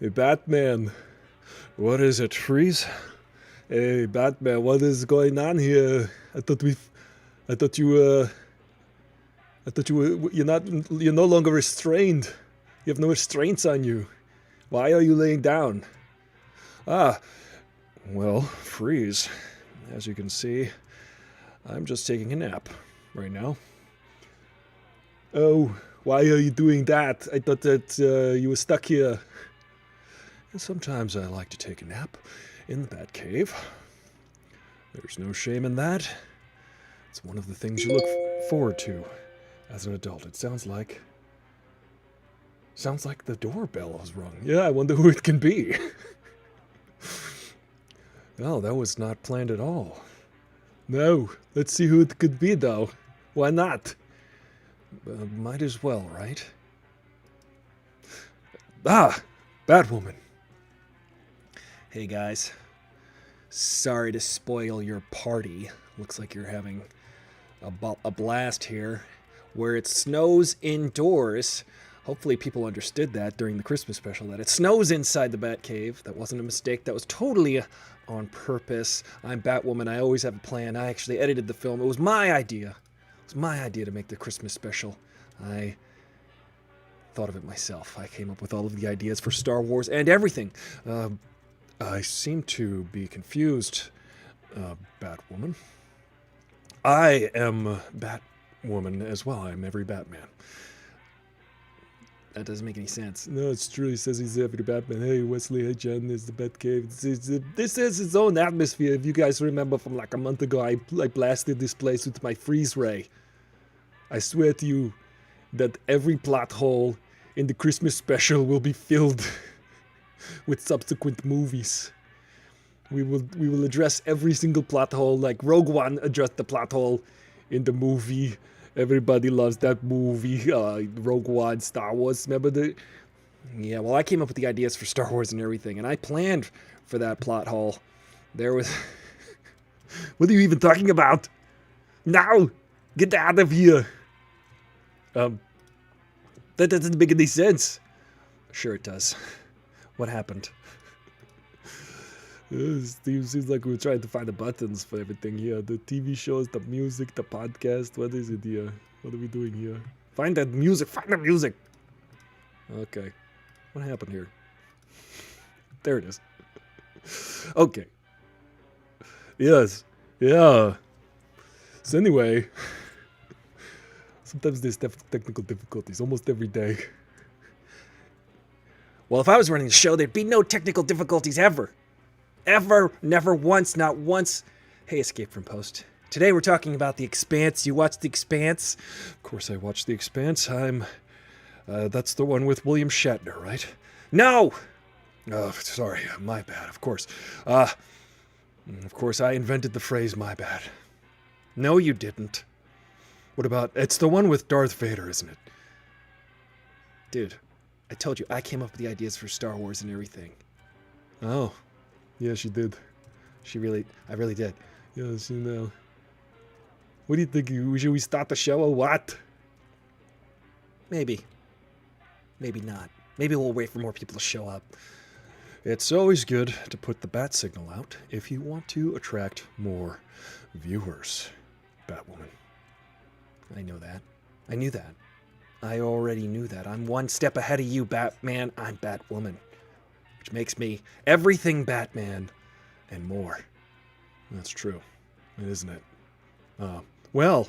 Hey, Batman. What is it, Freeze? Hey, Batman, what is going on here? I thought you're no longer restrained. You have no restraints on you. Why are you laying down? Well, Freeze. As you can see, I'm just taking a nap right now. Oh, why are you doing that? I thought that you were stuck here. And sometimes I like to take a nap in the Batcave. There's no shame in that. It's one of the things you look forward to as an adult. It sounds like the doorbell has rung. Yeah, I wonder who it can be. Oh, that was not planned at all. No, let's see who it could be, though. Why not? Might as well, right? Ah, Batwoman. Hey guys, sorry to spoil your party. Looks like you're having a blast here, where it snows indoors. Hopefully people understood that during the Christmas special, that it snows inside the Batcave. That wasn't a mistake, that was totally on purpose. I'm Batwoman, I always have a plan. I actually edited the film, it was my idea. It was my idea to make the Christmas special. I thought of it myself. I came up with all of the ideas for Star Wars and everything. I seem to be confused, Batwoman. I am Batwoman as well. I'm every Batman. That doesn't make any sense. No, it's true. He says he's every Batman. Hey, Wesley, hey, Jen, there's the Batcave. This has its own atmosphere. If you guys remember from like a month ago, I blasted this place with my freeze ray. I swear to you that every plot hole in the Christmas special will be filled with subsequent movies. We will address every single plot hole, like Rogue One addressed the plot hole in the movie. Everybody loves that movie, Rogue One, Star Wars. Remember the? Yeah, well, I came up with the ideas for Star Wars and everything, and I planned for that plot hole. There was... What are you even talking about? Now! Get out of here! That doesn't make any sense. Sure it does. What happened? Steve, seems like we're trying to find the buttons for everything here. The TV shows, the music, the podcast. What is it here? What are we doing here? Find that music. Find the music. Okay. What happened here? There it is. Okay. Yes. Yeah. So anyway, sometimes there's technical difficulties almost every day. Well, if I was running the show, there'd be no technical difficulties ever. Ever, never once, not once. Hey, Escape from Post. Today we're talking about The Expanse. You watched The Expanse? Of course I watched The Expanse. That's the one with William Shatner, right? No! Oh, sorry, my bad, of course. Of course I invented the phrase, my bad. No, you didn't. What about, it's the one with Darth Vader, isn't it? Dude, I told you, I came up with the ideas for Star Wars and everything. Oh. Yeah, she did. I really did. Yes, you know. What do you think? Should we start the show or what? Maybe. Maybe not. Maybe we'll wait for more people to show up. It's always good to put the bat signal out if you want to attract more viewers, Batwoman. I know that. I knew that. I already knew that. I'm one step ahead of you, Batman. I'm Batwoman. Which makes me everything Batman and more. That's true, isn't it? Well,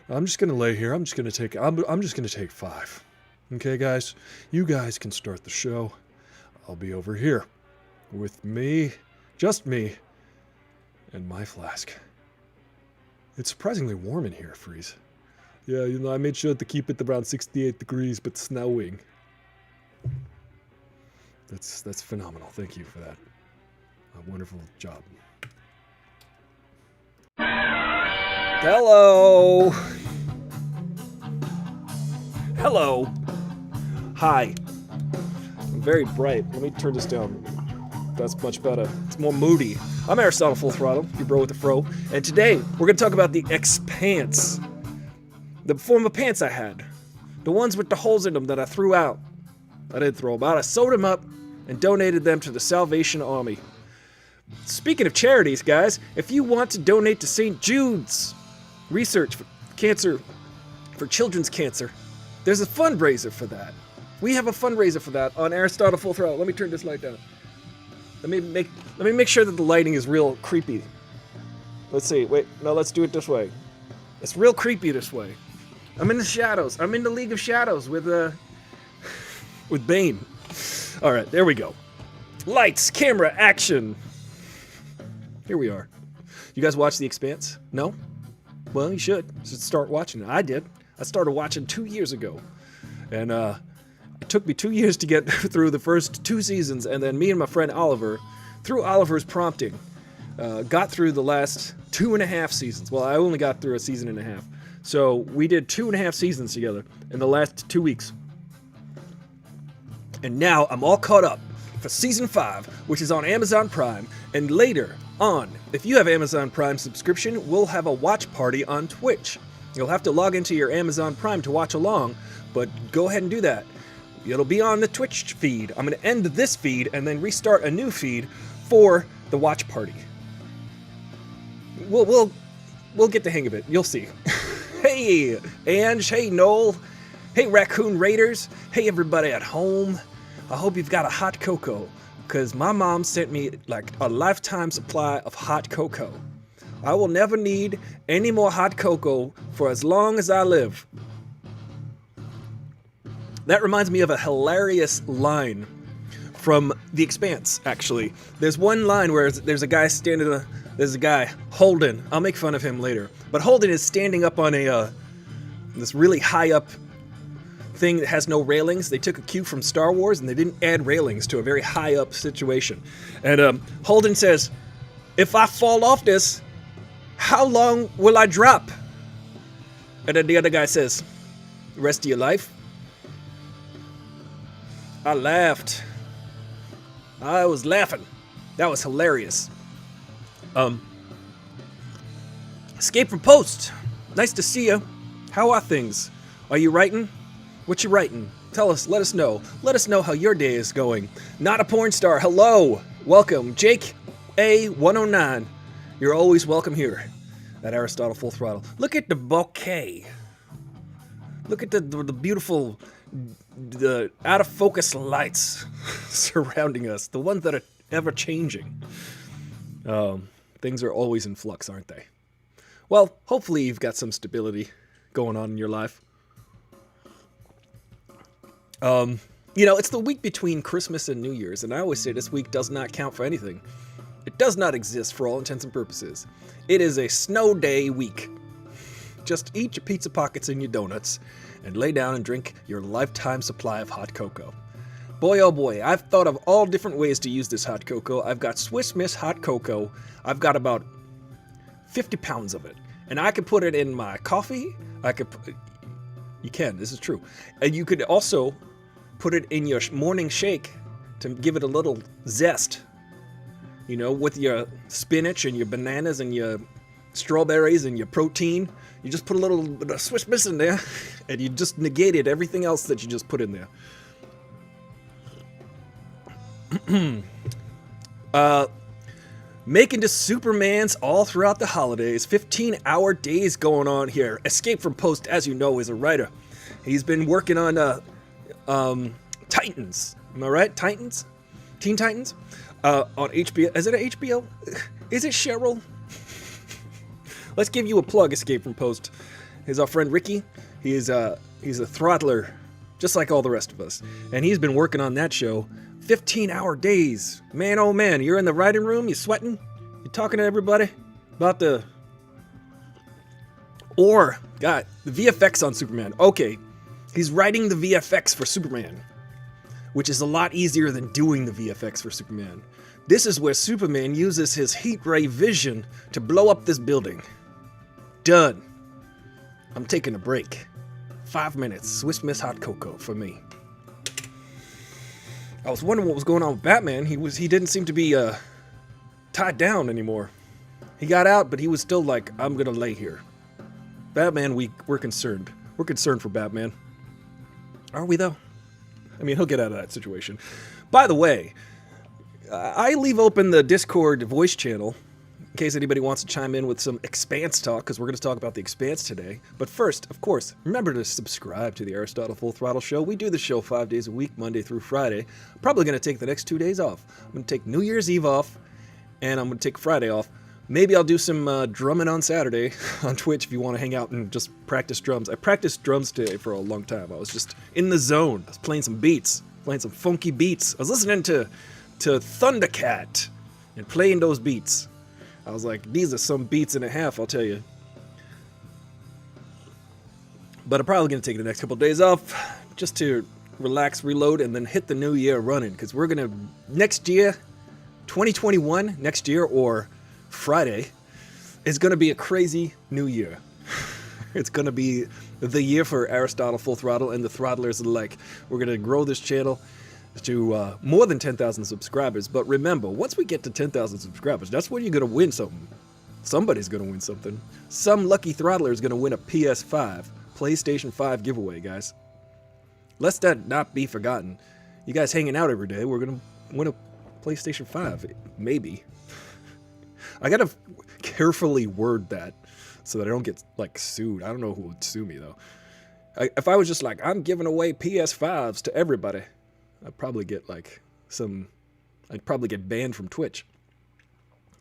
I'm just gonna lay here. I'm just gonna take 5. Okay, guys, you guys can start the show. I'll be over here with me, just me, and my flask. It's surprisingly warm in here, Freeze. Yeah, you know, I made sure to keep it around 68 degrees, but snowing. That's phenomenal. Thank you for that. A wonderful job. Hello. Hello. Hi. I'm very bright. Let me turn this down. That's much better. It's more moody. I'm Aristotle Full Throttle, your bro with the fro, and today we're going to talk about the Expanse. The form of pants I had. The ones with the holes in them that I threw out. I didn't throw them out. I sewed them up and donated them to the Salvation Army. Speaking of charities, guys, if you want to donate to St. Jude's research for cancer, for children's cancer, there's a fundraiser for that. We have a fundraiser for that on Aristotle Full Throttle. Let me turn this light down. Let me make sure that the lighting is real creepy. Let's see. Wait, no, let's do it this way. It's real creepy this way. I'm in the shadows. I'm in the League of Shadows with Bane. All right, there we go. Lights, camera, action. Here we are. You guys watch The Expanse? No? Well, you should. You should start watching it. I did. I started watching 2 years ago. And it took me 2 years to get through the first 2 seasons, and then me and my friend Oliver, through Oliver's prompting, got through the last 2.5 seasons. Well, I only got through a season and a half. So we did 2.5 seasons together in the last 2 weeks. And now I'm all caught up for season 5, which is on Amazon Prime. And later on, if you have Amazon Prime subscription, we'll have a watch party on Twitch. You'll have to log into your Amazon Prime to watch along, but go ahead and do that. It'll be on the Twitch feed. I'm going to end this feed and then restart a new feed for the watch party. We'll get the hang of it. You'll see. Hey, Ange. Hey, Noel. Hey, Raccoon Raiders. Hey, everybody at home. I hope you've got a hot cocoa, because my mom sent me like a lifetime supply of hot cocoa. I will never need any more hot cocoa for as long as I live. That reminds me of a hilarious line from The Expanse, actually. There's one line where there's a guy there's a guy, Holden. I'll make fun of him later. But Holden is standing up on this really high up thing that has no railings. They took a cue from Star Wars and they didn't add railings to a very high up situation. And Holden says, "If I fall off this, how long will I drop?" And then the other guy says, "The rest of your life?" I laughed. I was laughing. That was hilarious. Escape from Post. Nice to see you. How are things? Are you writing? What you writing? Tell us, let us know. Let us know how your day is going. Not a porn star. Hello. Welcome. Jake A109. You're always welcome here at Aristotle Full Throttle. Look at the bouquet. Look at the beautiful, the out of focus lights surrounding us. The ones that are ever changing. Things are always in flux, aren't they? Well, hopefully you've got some stability going on in your life. It's the week between Christmas and New Year's, and I always say this week does not count for anything. It does not exist for all intents and purposes. It is a snow day week. Just eat your pizza pockets and your donuts, and lay down and drink your lifetime supply of hot cocoa. Boy, oh boy, I've thought of all different ways to use this hot cocoa. I've got Swiss Miss hot cocoa. I've got about 50 pounds of it. And I could put it in my coffee. You can, this is true. And you could also put it in your morning shake to give it a little zest. With your spinach and your bananas and your strawberries and your protein. You just put a little bit of Swiss Miss in there, and you just negated everything else that you just put in there. Making the Supermans all throughout the holidays. 15-hour days going on here. Escape from Post, as you know, is a writer. He's been working on Titans. Am I right? Titans? Teen Titans? On HBO. Is it an HBO? Is it Cheryl? Let's give you a plug, Escape from Post. Here's our friend Ricky. He's a throttler, just like all the rest of us. And he's been working on that show 15-hour days. Man, oh man, you're in the writing room, you sweating? You talking to everybody about the VFX on Superman. Okay, he's writing the VFX for Superman, which is a lot easier than doing the VFX for Superman. This is where Superman uses his heat ray vision to blow up this building. Done. I'm taking a break. 5 minutes, Swiss Miss hot cocoa for me. I was wondering what was going on with Batman. He didn't seem to be tied down anymore. He got out, but he was still like, I'm gonna lay here. Batman, we're concerned. We're concerned for Batman. Are we though? I mean, he'll get out of that situation. By the way, I leave open the Discord voice channel in case anybody wants to chime in with some Expanse talk, because we're going to talk about the Expanse today. But first, of course, remember to subscribe to the Aristotle Full Throttle Show. We do the show 5 days a week, Monday through Friday. I'm probably going to take the next 2 days off. I'm going to take New Year's Eve off, and I'm going to take Friday off. Maybe I'll do some drumming on Saturday on Twitch if you want to hang out and just practice drums. I practiced drums today for a long time. I was just in the zone. I was playing some beats, playing some funky beats. I was listening to Thundercat and playing those beats. I was like, these are some beats and a half, I'll tell you. But I'm probably going to take the next couple of days off just to relax, reload, and then hit the new year running. Because we're going to, next year, 2021, next year, or Friday, is going to be a crazy new year. It's going to be the year for Aristotle Full Throttle and the Throttlers alike. We're going to grow this channel to more than 10,000 subscribers. But remember, once we get to 10,000 subscribers, that's when you're going to win something. Somebody's going to win something. Some lucky throttler is going to win a PS5, PlayStation 5 giveaway, guys. Lest that not be forgotten. You guys hanging out every day, we're going to win a PlayStation 5. Maybe. I got to carefully word that so that I don't get, like, sued. I don't know who would sue me, though. If I was just like, I'm giving away PS5s to everybody, I'd probably get I'd probably get banned from Twitch.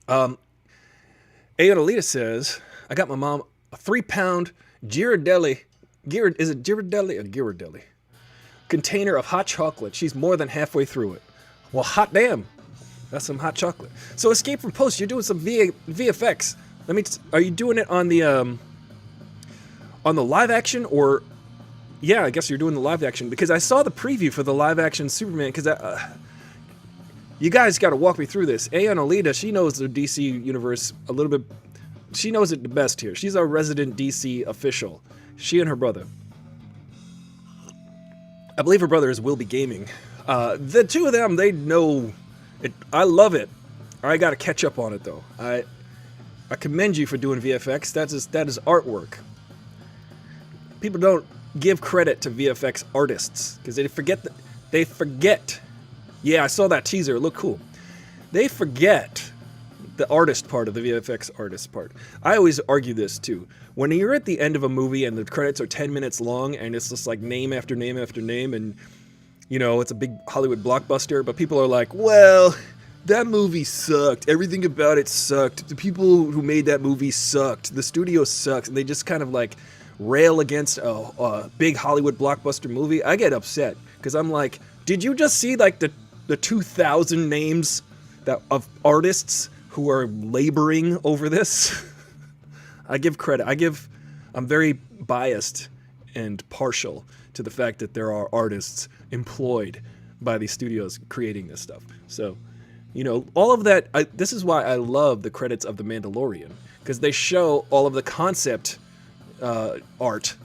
Aonalita says, I got my mom a 3-pound Ghirardelli, is it Ghirardelli or Ghirardelli? Container of hot chocolate. She's more than halfway through it. Well, hot damn. That's some hot chocolate. So Escape from Post, you're doing some VFX. Are you doing it on the live action, or... Yeah, I guess you're doing the live action, because I saw the preview for the live action Superman, because you guys got to walk me through this. Aonalita, she knows the DC universe a little bit. She knows it the best here. She's our resident DC official. She and her brother. I believe her brother is Will Be Gaming. The two of them, they know it. I love it. I got to catch up on it, though. I commend you for doing VFX. That is artwork. People don't give credit to VFX artists because they forget. Yeah, I saw that teaser. It looked cool. They forget the artist part of the VFX artist part. I always argue this too. When you're at the end of a movie and the credits are 10 minutes long and it's just like name after name after name, and you know it's a big Hollywood blockbuster, but people are like, well, that movie sucked. Everything about it sucked. The people who made that movie sucked. The studio sucks. And they just kind of like rail against a big Hollywood blockbuster movie. I get upset because I'm like, did you just see like the 2,000 names of artists who are laboring over this? I give credit. I'm very biased and partial to the fact that there are artists employed by these studios creating this stuff. So, you know, all of that, this is why I love the credits of The Mandalorian, because they show all of the concept art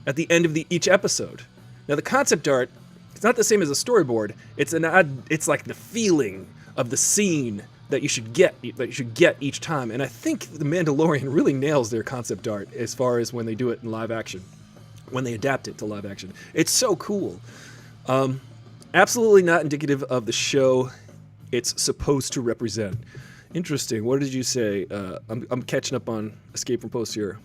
at the end of each episode. Now, the concept art, it's not the same as a storyboard. It's like the feeling of the scene that you should get each time. And I think The Mandalorian really nails their concept art as far as when they do it in live action, when they adapt it to live action. It's so cool. Absolutely not indicative of the show it's supposed to represent. Interesting. What did you say? I'm catching up on Escape from Post here.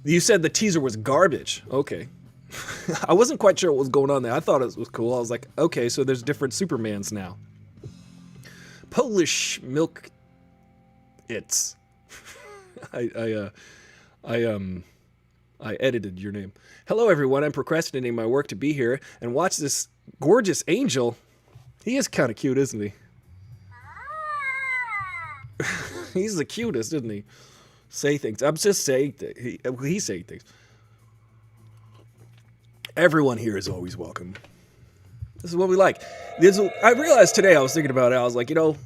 You said the teaser was garbage. Okay. I wasn't quite sure what was going on there. I thought it was cool. I was like, okay, so there's different Supermans now. Polish milk. It's. I edited your name. Hello, everyone. I'm procrastinating my work to be here and watch this gorgeous angel. He is kind of cute, isn't he? He's the cutest, isn't he? Say things. I'm just saying things. He's saying things. Everyone here is always welcome. This is what we like. I realized today, I was thinking about it, I was like, you know,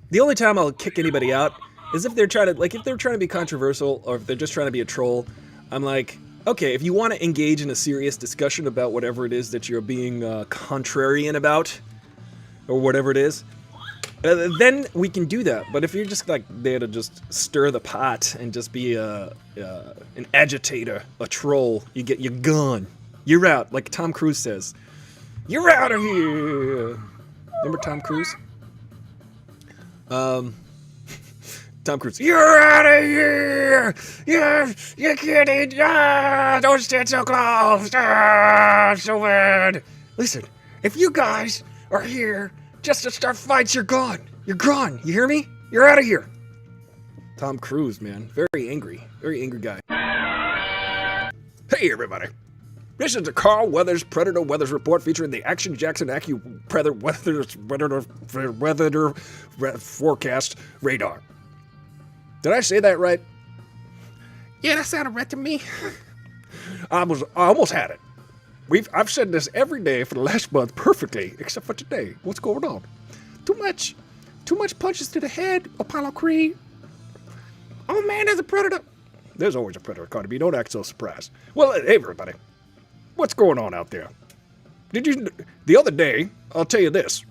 the only time I'll kick anybody out is if they're trying to be controversial, or if they're just trying to be a troll. I'm like, okay, if you want to engage in a serious discussion about whatever it is that you're being contrarian about, or whatever it is, then we can do that. But if you're just like there to just stir the pot and just be an agitator, a troll, you're gone. You're out, like Tom Cruise says. You're out of here. Remember Tom Cruise? Tom Cruise. You're out of here. You can't eat. Don't stand so close. So bad. Listen, if you guys are here just to start fights, you're gone. You're gone. You hear me? You're out of here. Tom Cruise, man. Very angry guy. Hey, everybody. This is the Carl Weathers Predator Weathers Report featuring the Action Jackson Predator Weather Forecast Radar. Did I say that right? Yeah, that sounded right to me. I almost had it. I've said this every day for the last month perfectly, except for today. What's going on? Too much punches to the head, Apollo Creed. Oh man, there's a predator. There's always a predator, Cardi B. Don't act so surprised. Well, hey everybody. What's going on out there? The other day, I'll tell you this.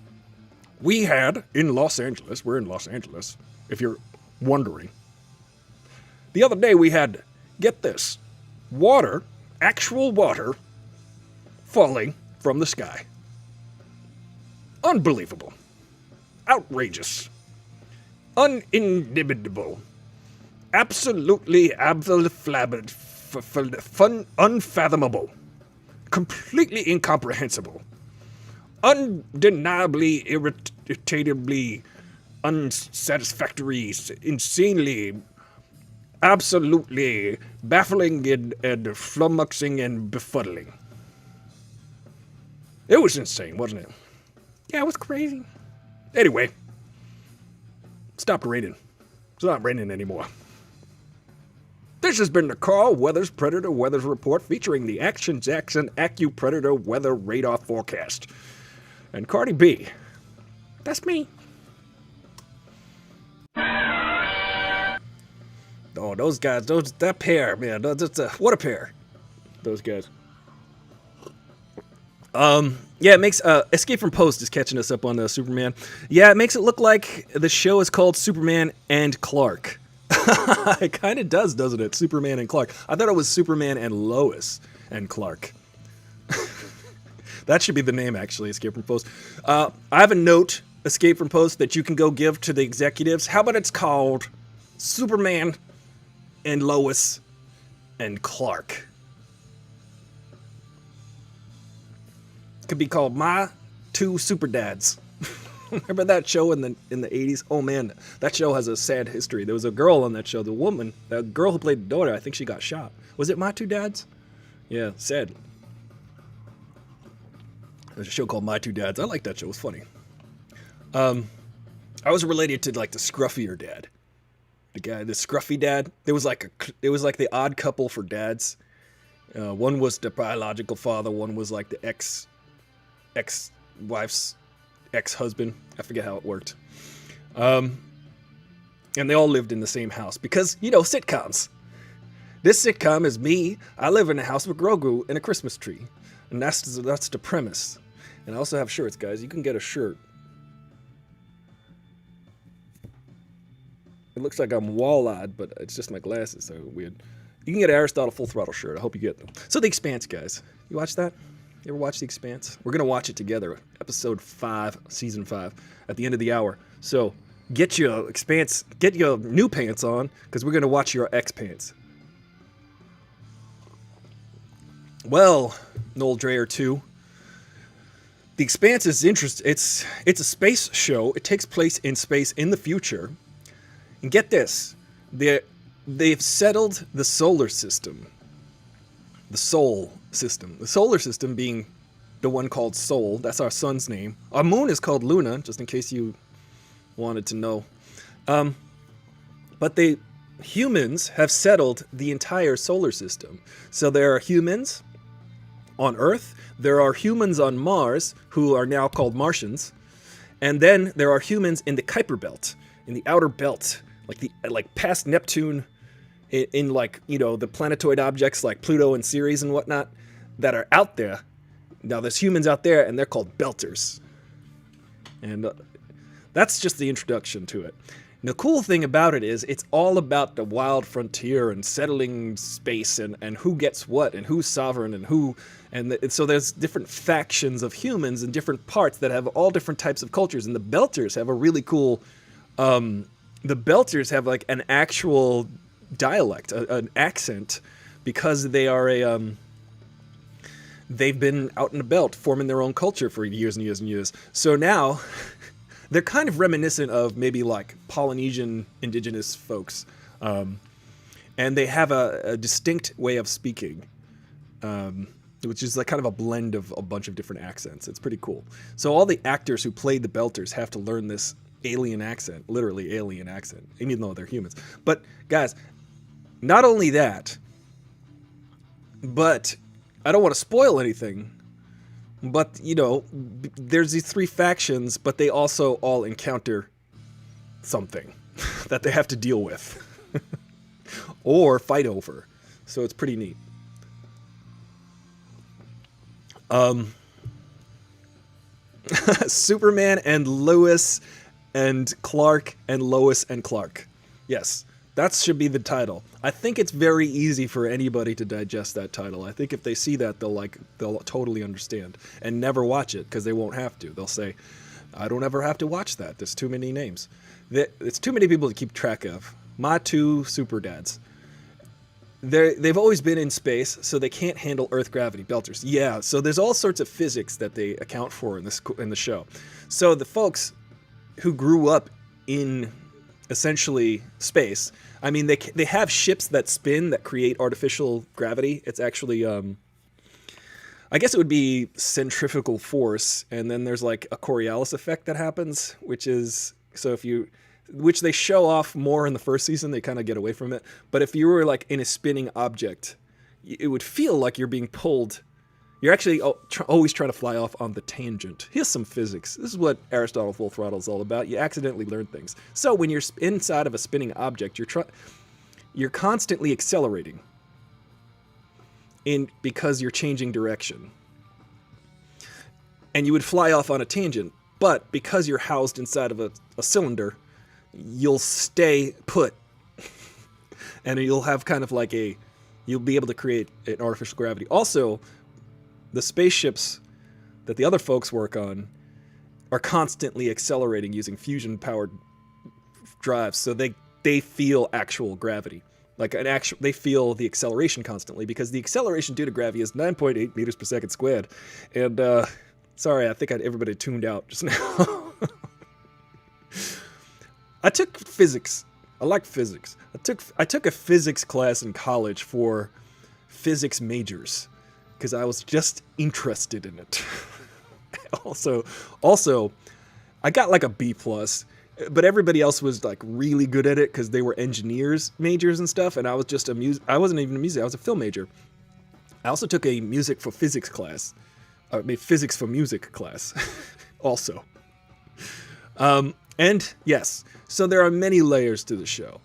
We had in Los Angeles, we're in Los Angeles, if you're wondering. The other day we had, get this, water, actual water, falling from the sky. Unbelievable. Outrageous. Uninhibitable. Absolutely unfathomable. Completely incomprehensible. Undeniably, irritably, unsatisfactory, insanely, absolutely baffling and flummoxing and befuddling. It was insane, wasn't it? Yeah, it was crazy. Anyway, stopped raining. It's not raining anymore. This has been the Carl Weathers Predator Weathers Report featuring the Action Jackson Predator Weather Radar Forecast. And Cardi B. That's me. Oh, those guys, that pair, man. What a pair. Those guys. Yeah, it makes, Escape from Post is catching us up on the Superman. Yeah, it makes it look like the show is called Superman and Clark. It kind of does, doesn't it? Superman and Clark. I thought it was Superman and Lois and Clark. That should be the name, actually, Escape from Post. I have a note, Escape from Post, that you can go give to the executives. How about it's called Superman and Lois and Clark? It could be called My Two Super Dads. Remember that show in the 80s? Oh man, that show has a sad history. There was a girl on that show, the girl who played the daughter, I think she got shot. Was it My Two Dads? Yeah, sad. There's a show called My Two Dads. I like that show, it was funny. I was related to like the scruffier dad. The scruffy dad. It was like the odd couple for dads. One was the biological father, one was like the ex-wife's ex-husband. I forget how it worked. And they all lived in the same house because, sitcoms. This sitcom is me. I live in a house with Grogu and a Christmas tree. And that's the premise. And I also have shirts, guys. You can get a shirt. It looks like I'm wall-eyed, but it's just my glasses, so weird. You can get an Aristotle Full Throttle shirt. I hope you get them. So The Expanse, guys. You watch that? You ever watch The Expanse? We're going to watch it together. Episode 5, Season 5, at the end of the hour. So get your Expanse, get your new pants on, because we're going to watch your X-Pants. Well, Noel Dreyer 2. The Expanse is interesting. It's a space show. It takes place in space in the future. And get this. They've settled the solar system. The Sol system. The solar system being the one called Sol. That's our sun's name. Our moon is called Luna, just in case you wanted to know. But humans have settled the entire solar system. So there are humans on Earth. There are humans on Mars, who are now called Martians. And then there are humans in the Kuiper Belt, in the outer belt, like past Neptune, in the planetoid objects like Pluto and Ceres and whatnot that are out there. Now there's humans out there, and they're called Belters. And that's just the introduction to it. The cool thing about it is it's all about the wild frontier and settling space and who gets what and who's sovereign and who. So there's different factions of humans in different parts that have all different types of cultures. And the Belters have a really cool. The Belters have like an actual dialect, an accent, because they are they've been out in the belt forming their own culture for years and years and years. So now they're kind of reminiscent of maybe like Polynesian indigenous folks. And they have a distinct way of speaking, which is like kind of a blend of a bunch of different accents. It's pretty cool. So all the actors who played the Belters have to learn this alien accent, literally alien accent, even though they're humans. But guys, not only that, but I don't want to spoil anything, but you know, there's these three factions, but they also all encounter something that they have to deal with or fight over. So it's pretty neat. Superman and Lois and Clark and Lois and Clark. Yes, that should be the title. I think it's very easy for anybody to digest that title. I think if they see that, they'll totally understand and never watch it because they won't have to. They'll say, I don't ever have to watch that. There's too many names. It's too many people to keep track of. My two super dads. They've always been in space, so they can't handle Earth gravity. Belters. Yeah, so there's all sorts of physics that they account for in the show. So the folks who grew up in essentially space, I mean, they have ships that spin that create artificial gravity. It's actually, I guess it would be centrifugal force, and then there's like a Coriolis effect that happens, which they show off more in the first season. They kind of get away from it. But if you were like in a spinning object, it would feel like you're being pulled. You're actually always trying to fly off on the tangent. Here's some physics. This is what Aristotle Full Throttle is all about. You accidentally learn things. So when you're inside of a spinning object, you're constantly accelerating because you're changing direction. And you would fly off on a tangent, but because you're housed inside of a cylinder, you'll stay put. And you'll have kind of like you'll be able to create an artificial gravity. Also, the spaceships that the other folks work on are constantly accelerating using fusion-powered drives, so they feel actual gravity. They feel the acceleration constantly, because the acceleration due to gravity is 9.8 meters per second squared. And, sorry, I think everybody tuned out just now. I took physics. I like physics. I took a physics class in college for physics majors, because I was just interested in it. Also, I got like a B+, but everybody else was like really good at it because they were engineers majors and stuff, and I was just I wasn't even a music. I was a film major. I also took a music for physics class. Physics for music class, also. And yes, so there are many layers to the show.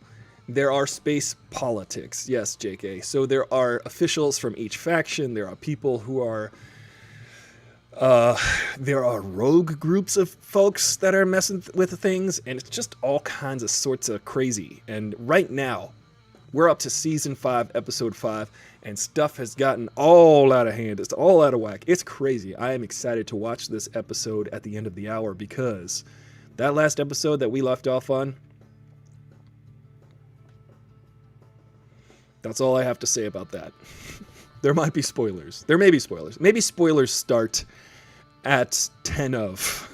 There are space politics. Yes, JK. So there are officials from each faction. There are people who are... there are rogue groups of folks that are messing with things. And it's just all kinds of sorts of crazy. And right now, we're up to Season 5, Episode 5. And stuff has gotten all out of hand. It's all out of whack. It's crazy. I am excited to watch this episode at the end of the hour, because that last episode that we left off on... That's all I have to say about that. There might be spoilers. There may be spoilers. Maybe spoilers start at 10 of.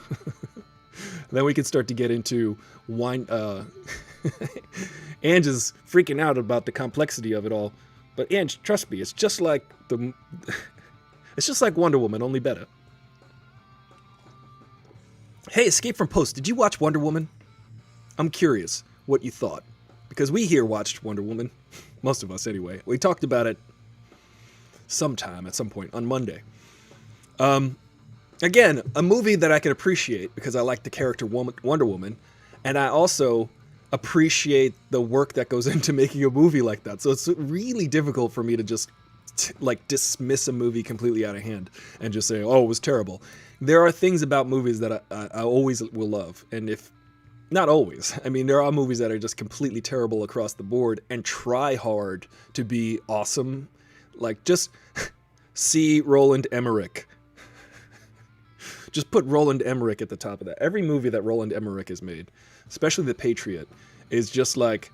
Then we can start to get into wine. Ange is freaking out about the complexity of it all. But Ange, trust me, it's just like Wonder Woman, only better. Hey, Escape from Post, did you watch Wonder Woman? I'm curious what you thought, because we here watched Wonder Woman. Most of us, anyway. We talked about it at some point on Monday. Again, a movie that I can appreciate because I like the character Wonder Woman, and I also appreciate the work that goes into making a movie like that. So it's really difficult for me to just dismiss a movie completely out of hand and just say, oh, it was terrible. There are things about movies that I always will love, and if Not always. I mean, there are movies that are just completely terrible across the board and try hard to be awesome. Like, just see Roland Emmerich. Just put Roland Emmerich at the top of that. Every movie that Roland Emmerich has made, especially The Patriot, is just like,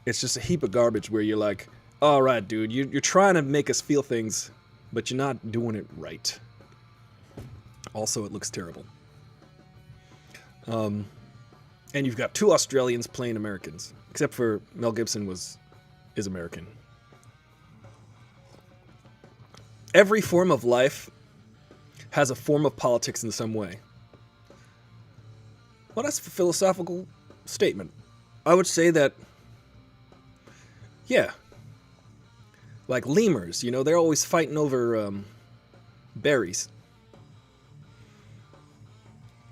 it's just a heap of garbage where you're like, all right, dude, you're trying to make us feel things, but you're not doing it right. Also, it looks terrible. And you've got 2 Australians playing Americans, except for Mel Gibson is American. Every form of life has a form of politics in some way. Well, that's a philosophical statement. I would say that, yeah, like lemurs, you know, they're always fighting over berries.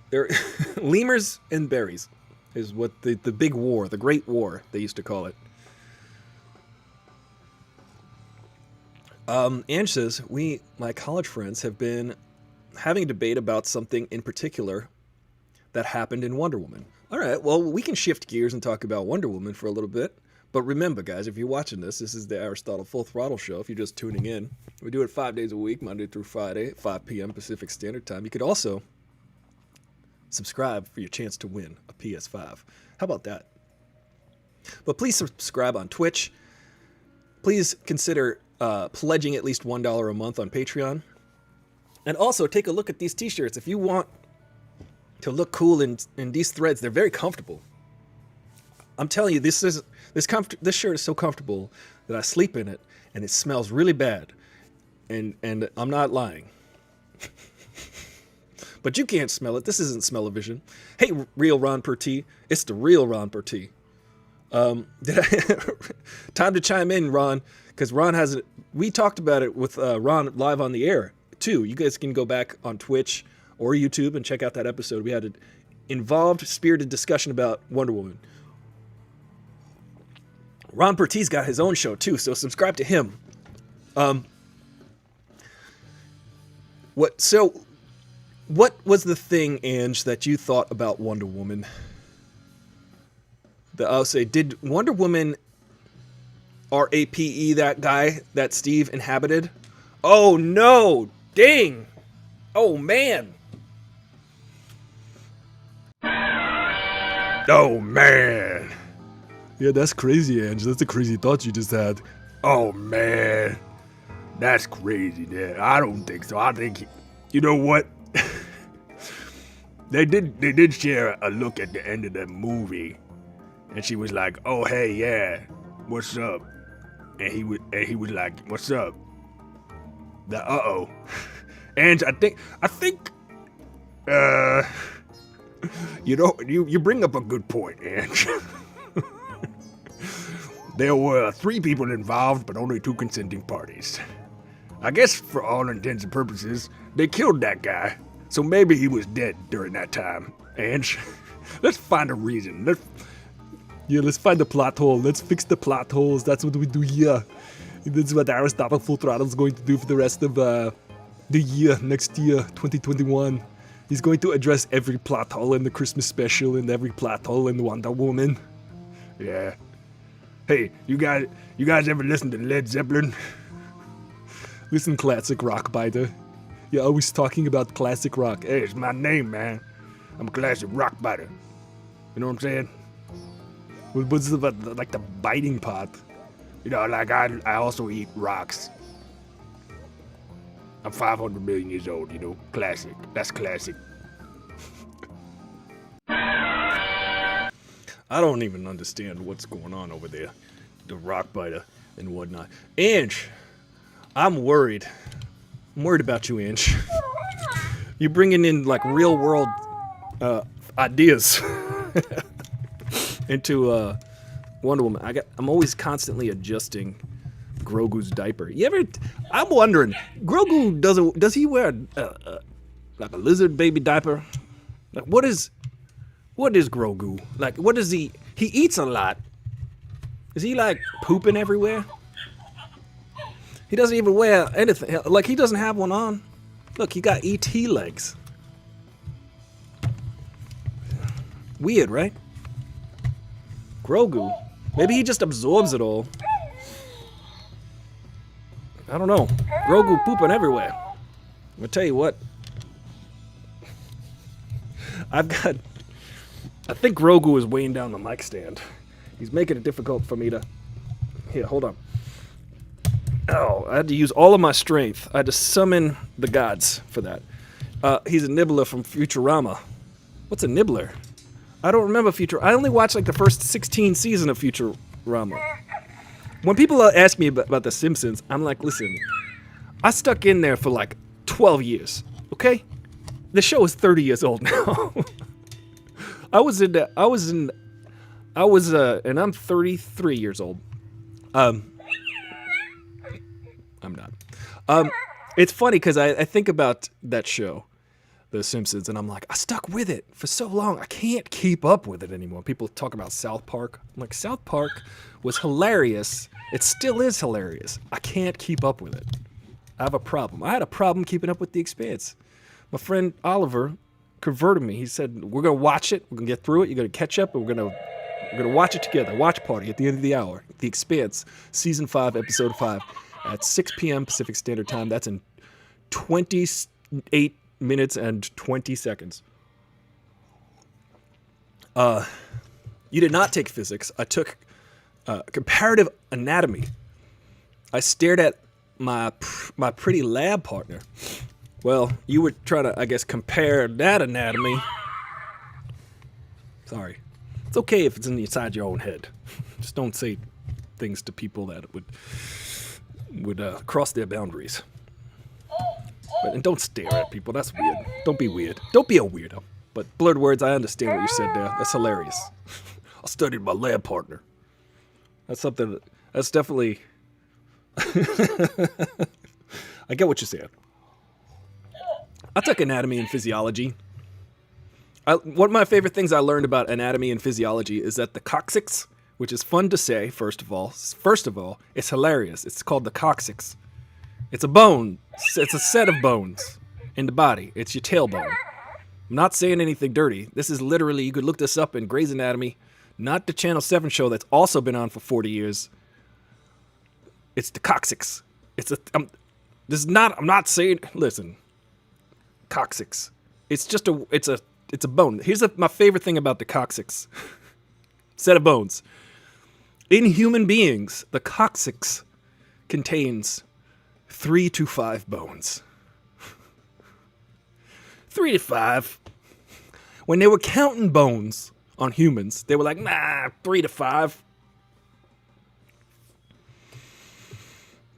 They're lemurs and berries is what the big war, the Great War, they used to call it. Ange says, my college friends, have been having a debate about something in particular that happened in Wonder Woman. All right, well, we can shift gears and talk about Wonder Woman for a little bit. But remember, guys, if you're watching this is the Aristotle Full Throttle Show. If you're just tuning in, we do it 5 days a week, Monday through Friday, 5 p.m. Pacific Standard Time. You could also subscribe for your chance to win a PS5. How about that? But please subscribe on Twitch. Please consider pledging at least $1 a month on Patreon. And also take a look at these t-shirts. If you want to look cool in these threads, they're very comfortable. I'm telling you, this shirt is so comfortable that I sleep in it and it smells really bad. And I'm not lying. But you can't smell it. This isn't smell-o-vision. Hey, real Ron Pertee. It's the real Ron Pertee. Time to chime in, Ron, because Ron has it. We talked about it with Ron live on the air, too. You guys can go back on Twitch or YouTube and check out that episode. We had an involved, spirited discussion about Wonder Woman. Ron Pertee's got his own show, too, so subscribe to him. What was the thing, Ange, that you thought about Wonder Woman? I'll say, did Wonder Woman RAPE that guy that Steve inhabited? Oh, no! Dang! Oh, man! Oh, man! Yeah, that's crazy, Ange. That's a crazy thought you just had. Oh, man. That's crazy, man. I don't think so. I think, you know what? They did share a look at the end of the movie, and she was like, "Oh hey, yeah, what's up?" And he was like, "What's up?" And I think, you know, you bring up a good point, Ange. There were 3 people involved, but only 2 consenting parties. I guess for all intents and purposes, they killed that guy. So maybe he was dead during that time. Ange, let's find a reason. Let's find the plot hole. Let's fix the plot holes. That's what we do here. That's what Aristotle Full Throttle is going to do for the rest of the year, next year, 2021. He's going to address every plot hole in the Christmas special and every plot hole in Wonder Woman. Yeah. Hey, you guys ever listen to Led Zeppelin? Listen, classic rock biter. You're always talking about classic rock. Hey, it's my name, man. I'm a classic rock biter. You know what I'm saying? What's like the biting part? You know, like I also eat rocks. I'm 500 million years old, you know. Classic. That's classic. I don't even understand what's going on over there. The rock biter and whatnot. Ange, I'm worried. I'm worried about you, Ange. You're bringing in like real world ideas into Wonder Woman. I'm always constantly adjusting Grogu's diaper. I'm wondering, Grogu does he wear like a lizard baby diaper? Like what is Grogu? Like what does he eats a lot. Is he like pooping everywhere? He doesn't even wear anything. Like, he doesn't have one on. Look, he got E.T. legs. Weird, right? Grogu. Maybe he just absorbs it all. I don't know. Grogu pooping everywhere. I'm gonna tell you what. I think Grogu is weighing down the mic stand. He's making it difficult for me to... Here, hold on. Oh, I had to use all of my strength. I had to summon the gods for that. He's a nibbler from Futurama. What's a nibbler? I don't remember Futurama. I only watched like the first 16 season of Futurama. When people ask me about The Simpsons, I'm like, listen, I stuck in there for like 12 years, okay? The show is 30 years old now. and I'm 33 years old. I'm not. It's funny because I think about that show, The Simpsons, and I'm like, I stuck with it for so long. I can't keep up with it anymore. People talk about South Park. I'm like, South Park was hilarious. It still is hilarious. I can't keep up with it. I have a problem. I had a problem keeping up with The Expanse. My friend Oliver converted me. He said, we're going to watch it. We're going to get through it. You're going to catch up, and we're going to watch it together. Watch party at the end of the hour. The Expanse, Season 5, Episode 5, at 6 p.m. Pacific Standard Time. That's in 28 minutes and 20 seconds. You did not take physics. I took comparative anatomy. I stared at my pretty lab partner. Well, you were trying to, I guess, compare that anatomy. Sorry. It's okay if it's inside your own head. Just don't say things to people that would cross their boundaries. And don't stare at people. That's weird. Don't be weird. Don't be a weirdo. But blurred words, I understand what you said there. That's hilarious. I studied my lab partner. That's something. That's definitely. I get what you're saying. I took anatomy and physiology. One of my favorite things I learned about anatomy and physiology is that the coccyx, which is fun to say, first of all, it's hilarious. It's called the coccyx. It's a bone. It's a set of bones in the body. It's your tailbone. I'm not saying anything dirty. This is literally, you could look this up in Grey's Anatomy, not the Channel 7 show that's also been on for 40 years. It's the coccyx. I'm not saying, listen, coccyx. It's a bone. Here's my favorite thing about the coccyx. Set of bones. In human beings, the coccyx contains 3 to 5 bones. 3 to 5. When they were counting bones on humans, they were like, 3 to 5.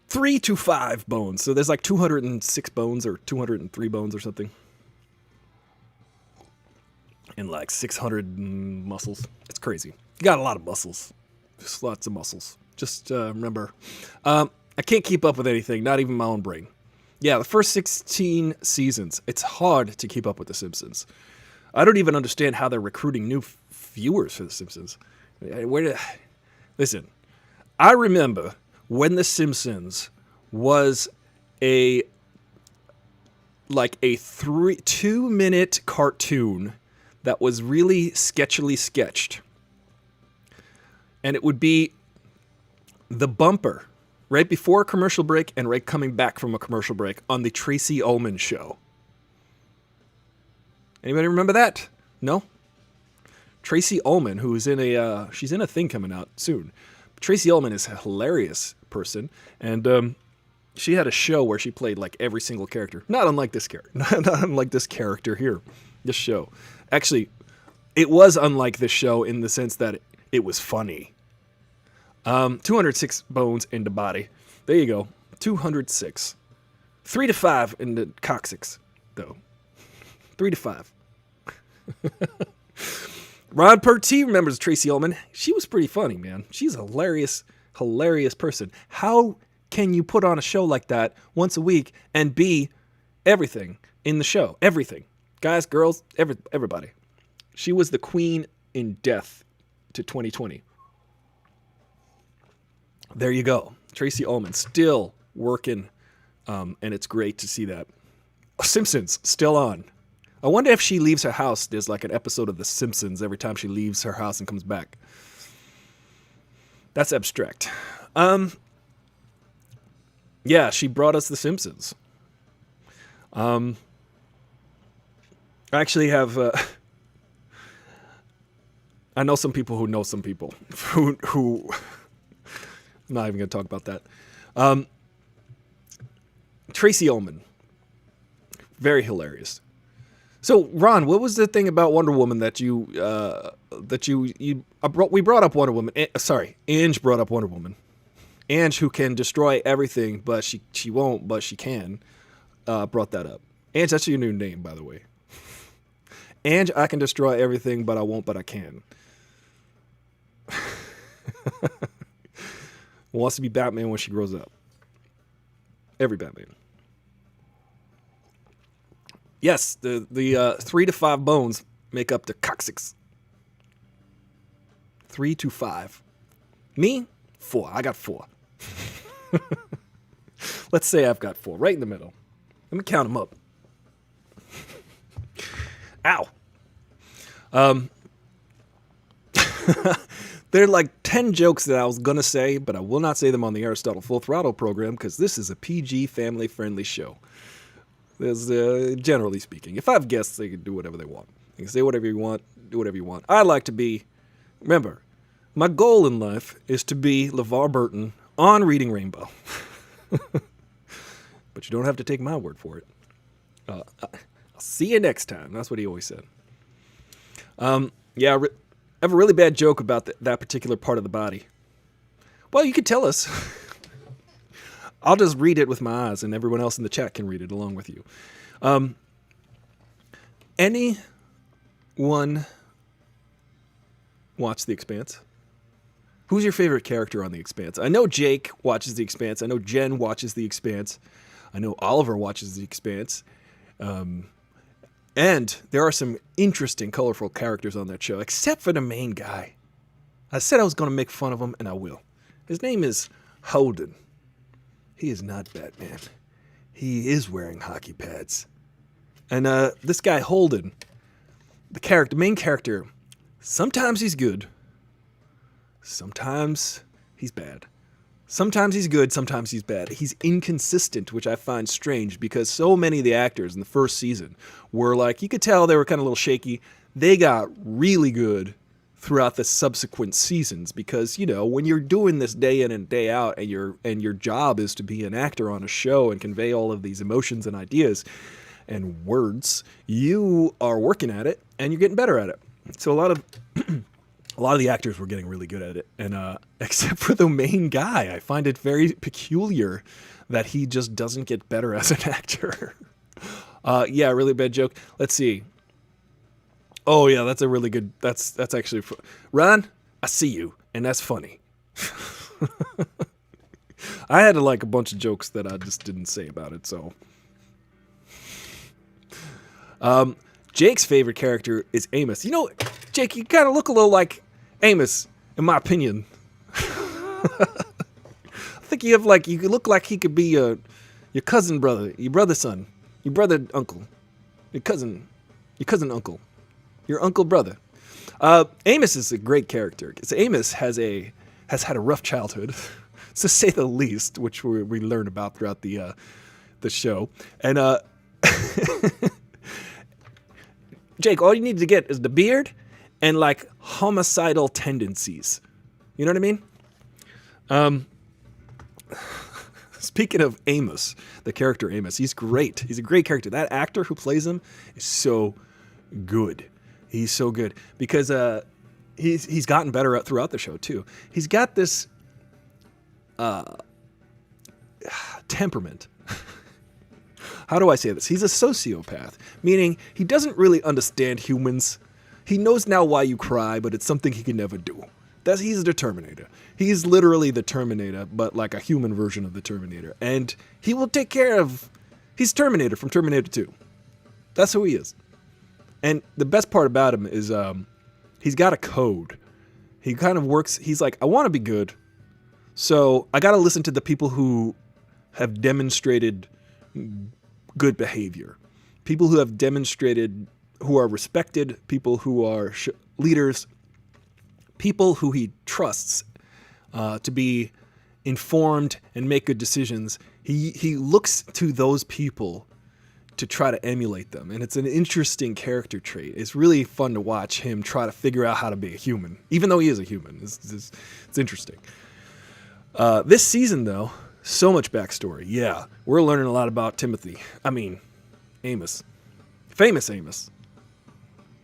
3 to 5 bones. So there's like 206 bones or 203 bones or something. And like 600 muscles. It's crazy. You got a lot of muscles. Just lots of muscles. Just remember, I can't keep up with anything, not even my own brain. Yeah, the first 16 seasons, it's hard to keep up with The Simpsons. I don't even understand how they're recruiting new viewers for The Simpsons. Listen, I remember when The Simpsons was a 2-minute cartoon that was really sketchily sketched. And it would be the bumper right before a commercial break and right coming back from a commercial break on the Tracy Ullman show. Anybody remember that? No? Tracy Ullman, who's she's in a thing coming out soon. Tracy Ullman is a hilarious person, and she had a show where she played like every single character. Not unlike this character. Not unlike this character here. This show. Actually, it was unlike this show in the sense that it was funny. 206 bones in the body. There you go. 206. 3 to 5 in the coccyx, though. 3 to 5. Ron Pertwee remembers Tracy Ullman. She was pretty funny, man. She's a hilarious person. How can you put on a show like that once a week and be everything in the show? Everything. Guys, girls, everybody. She was the queen in death to 2020. There you go. Tracy Ullman still working, and it's great to see that. Simpsons still on. I wonder if she leaves her house, there's like an episode of The Simpsons every time she leaves her house and comes back. That's abstract. Yeah, she brought us The Simpsons. I actually have. I know some people who know some people who I'm not even going to talk about that. Tracy Ullman, very hilarious. So, Ron, what was the thing about Wonder Woman that we brought up Wonder Woman? Ange brought up Wonder Woman. Ange, who can destroy everything, but she won't, but she can, brought that up. Ange, that's your new name, by the way. Ange, I can destroy everything, but I won't, but I can. Wants to be Batman when she grows up. Every Batman. Yes, the 3 to 5 bones make up the coccyx. 3 to 5. Me? 4. I got 4. Let's say I've got 4, right in the middle. Let me count them up. Ow. There are like 10 jokes that I was going to say, but I will not say them on the Aristotle Full Throttle program because this is a PG family-friendly show. There's, generally speaking. If I have guests, they can do whatever they want. You can say whatever you want, do whatever you want. I like to be, remember, my goal in life is to be LeVar Burton on Reading Rainbow. But you don't have to take my word for it. I'll see you next time. That's what he always said. Yeah, I have a really bad joke about that particular part of the body. Well, you could tell us. I'll just read it with my eyes, and everyone else in the chat can read it along with you. Anyone watch The Expanse? Who's your favorite character on The Expanse? I know Jake watches The Expanse. I know Jen watches The Expanse. I know Oliver watches The Expanse. And there are some interesting, colorful characters on that show, except for the main guy. I said I was going to make fun of him, and I will. His name is Holden. He is not Batman. He is wearing hockey pads. And this guy, Holden, the main character, sometimes he's good. Sometimes he's bad. Sometimes he's good, sometimes he's bad. He's inconsistent, which I find strange because so many of the actors in the first season were like, you could tell they were kind of a little shaky. They got really good throughout the subsequent seasons because, you know, when you're doing this day in and day out and your job is to be an actor on a show and convey all of these emotions and ideas and words, you are working at it and you're getting better at it. So a lot of the actors were getting really good at it, and except for the main guy, I find it very peculiar that he just doesn't get better as an actor. Yeah, really bad joke. Let's see. Oh yeah, that's a really good. That's actually Ron. I see you, and that's funny. I had like a bunch of jokes that I just didn't say about it. So, Jake's favorite character is Amos. You know, Jake, you kind of look a little like Amos, in my opinion. I think you look like he could be your cousin brother, your brother son, your brother uncle, your cousin uncle, your uncle brother. Amos is a great character because Amos has had a rough childhood, to say the least, which we learn about throughout the show. And Jake, all you need to get is the beard and like homicidal tendencies. You know what I mean? Speaking of Amos, the character Amos, he's great. He's a great character. That actor who plays him is so good. He's so good because he's gotten better throughout the show too. He's got this temperament. How do I say this? He's a sociopath, meaning he doesn't really understand humans. He knows now why you cry, but it's something he can never do. He's the Terminator. He's literally the Terminator, but like a human version of the Terminator. And he will take care of... He's Terminator from Terminator 2. That's who he is. And the best part about him is he's got a code. He kind of works... He's like, I want to be good, so I got to listen to the people who have demonstrated good behavior. People who have demonstrated... who are respected, people who are leaders, people who he trusts to be informed and make good decisions, he looks to those people to try to emulate them. And it's an interesting character trait. It's really fun to watch him try to figure out how to be a human, even though he is a human. It's interesting. This season, though, so much backstory. Yeah, we're learning a lot about Amos. Famous Amos.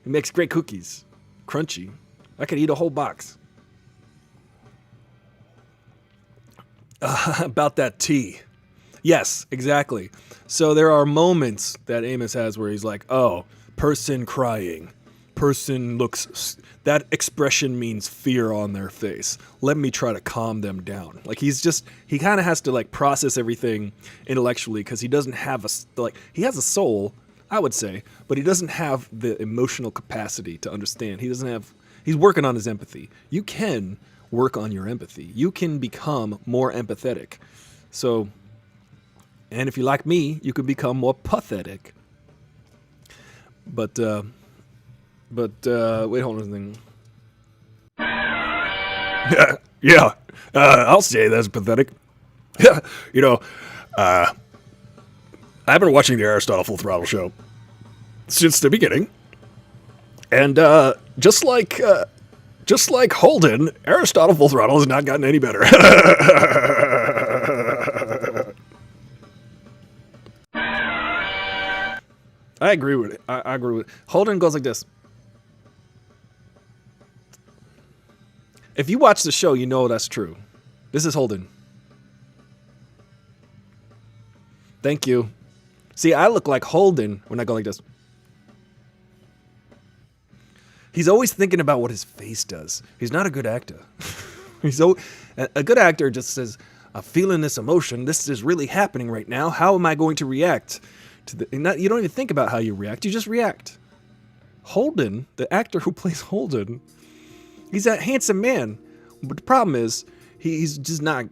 He makes great cookies. Crunchy. I could eat a whole box. About that tea. Yes, exactly. So there are moments that Amos has where he's like, oh, person crying. Person looks... That expression means fear on their face. Let me try to calm them down. Like, he kind of has to, like, process everything intellectually because he doesn't have he has a soul, I would say, but he doesn't have the emotional capacity to understand. He's working on his empathy. You can work on your empathy. You can become more empathetic. So, and if you're like me, you can become more pathetic. But wait, hold on a thing. Yeah, I'll say that's pathetic. I've been watching the Aristotle Full Throttle show since the beginning. And just like Holden, Aristotle Full Throttle has not gotten any better. I agree with it. I agree with it. Holden goes like this. If you watch the show, you know that's true. This is Holden. Thank you. See, I look like Holden when I go like this. He's always thinking about what his face does. He's not a good actor. A good actor just says, I'm feeling this emotion. This is really happening right now. How am I going to react? You don't even think about how you react. You just react. Holden, the actor who plays Holden, he's a handsome man. But the problem is, he's just not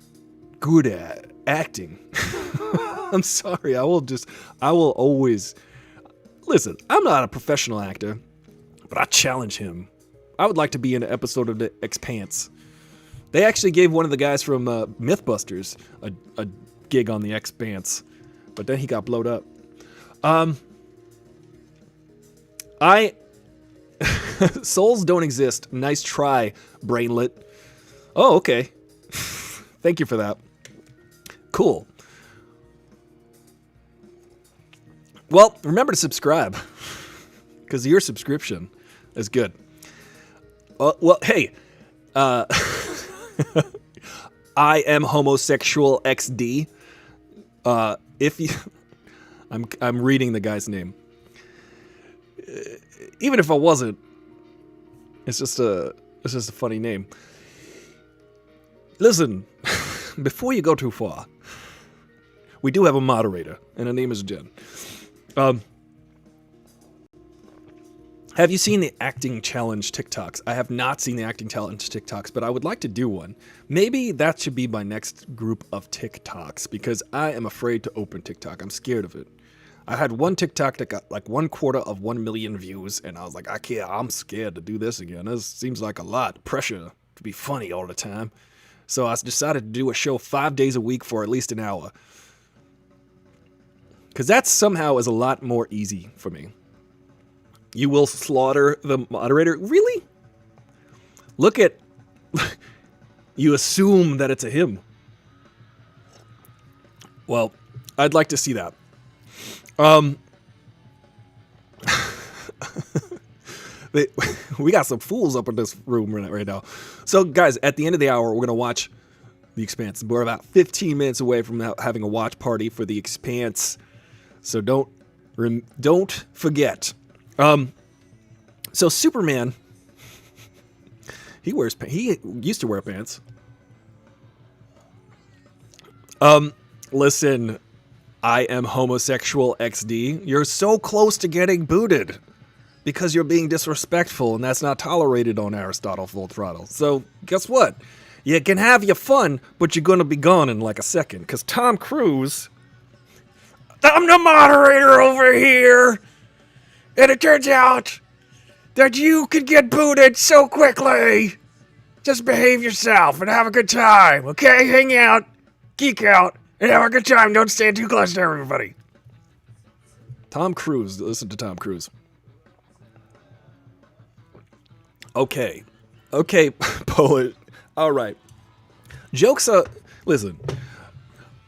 good at acting. I'm sorry. I will always... Listen, I'm not a professional actor, but I challenge him. I would like to be in an episode of The Expanse. They actually gave one of the guys from Mythbusters a gig on The Expanse, but then he got blowed up. Souls don't exist. Nice try, brainlet. Oh, okay. Thank you for that. Cool. Well, remember to subscribe, because your subscription is good. Well, hey, I am homosexual XD. If you, I'm reading the guy's name. Even if I wasn't, it's just a funny name. Listen, before you go too far, we do have a moderator, and her name is Jen. Have you seen the acting challenge TikToks? I have not seen the acting challenge TikToks, but I would like to do one. Maybe that should be my next group of TikToks, because I am afraid to open TikTok. I'm scared of it. I had one TikTok that got like 1/4 million views, and I was like, I'm scared to do this again. This seems like a lot. Pressure to be funny all the time. So I decided to do a show 5 days a week for at least an hour. Because that somehow is a lot more easy for me. You will slaughter the moderator? Really? Look at... You assume that it's a him. Well, I'd like to see that. We got some fools up in this room right now. So, guys, at the end of the hour, we're going to watch The Expanse. We're about 15 minutes away from having a watch party for The Expanse. So don't forget. So Superman, he used to wear pants. Listen, I am homosexual XD. You're so close to getting booted because you're being disrespectful, and that's not tolerated on Aristotle Full Throttle. So guess what? You can have your fun, but you're going to be gone in like a second, because Tom Cruise... I'm the moderator over here, and it turns out that you could get booted so quickly. just behave yourself and have a good time, okay? Hang out, geek out, and have a good time. Don't stand too close to everybody. Tom Cruise. Listen to Tom Cruise. Okay, Polish. All right. Jokes are... Listen,